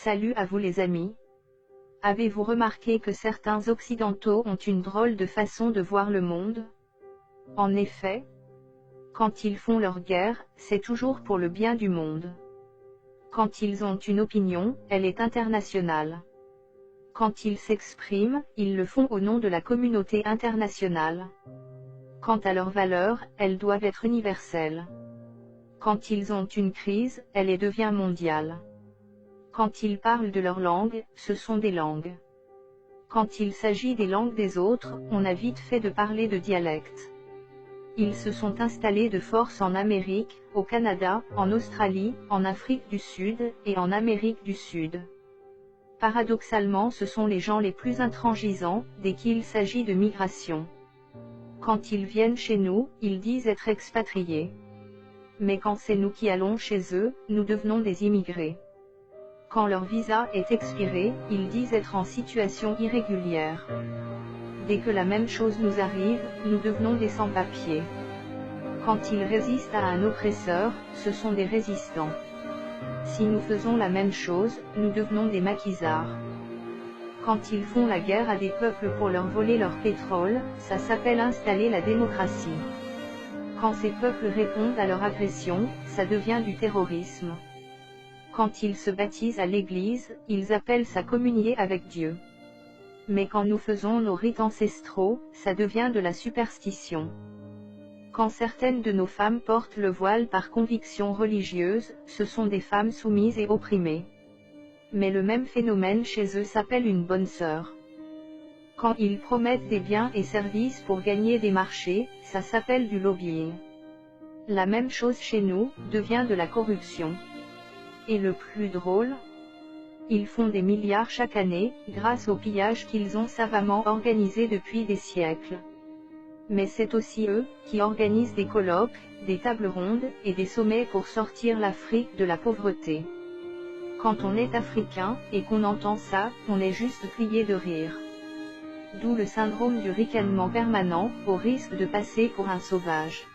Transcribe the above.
Salut à vous les amis. Avez-vous remarqué que certains occidentaux ont une drôle de façon de voir le monde? En effet, quand ils font leur guerre, c'est toujours pour le bien du monde. Quand ils ont une opinion, elle est internationale. Quand ils s'expriment, ils le font au nom de la communauté internationale. Quant à leurs valeurs, elles doivent être universelles. Quand ils ont une crise, elle devient mondiale. Quand ils parlent de leur langue, ce sont des langues. Quand il s'agit des langues des autres, on a vite fait de parler de dialecte. Ils se sont installés de force en Amérique, au Canada, en Australie, en Afrique du Sud, et en Amérique du Sud. Paradoxalement, ce sont les gens les plus intransigeants, dès qu'il s'agit de migration. Quand ils viennent chez nous, ils disent être expatriés. Mais quand c'est nous qui allons chez eux, nous devenons des immigrés. Quand leur visa est expiré, ils disent être en situation irrégulière. Dès que la même chose nous arrive, nous devenons des sans-papiers. Quand ils résistent à un oppresseur, ce sont des résistants. Si nous faisons la même chose, nous devenons des maquisards. Quand ils font la guerre à des peuples pour leur voler leur pétrole, ça s'appelle installer la démocratie. Quand ces peuples répondent à leur agression, ça devient du terrorisme. Quand ils se baptisent à l'église, ils appellent ça communier avec Dieu. Mais quand nous faisons nos rites ancestraux, ça devient de la superstition. Quand certaines de nos femmes portent le voile par conviction religieuse, ce sont des femmes soumises et opprimées. Mais le même phénomène chez eux s'appelle une bonne sœur. Quand ils promettent des biens et services pour gagner des marchés, ça s'appelle du lobbying. La même chose chez nous, devient de la corruption. Et le plus drôle, ils font des milliards chaque année, grâce au pillage qu'ils ont savamment organisé depuis des siècles. Mais c'est aussi eux, qui organisent des colloques, des tables rondes, et des sommets pour sortir l'Afrique de la pauvreté. Quand on est africain, et qu'on entend ça, on est juste plié de rire. D'où le syndrome du ricanement permanent, au risque de passer pour un sauvage.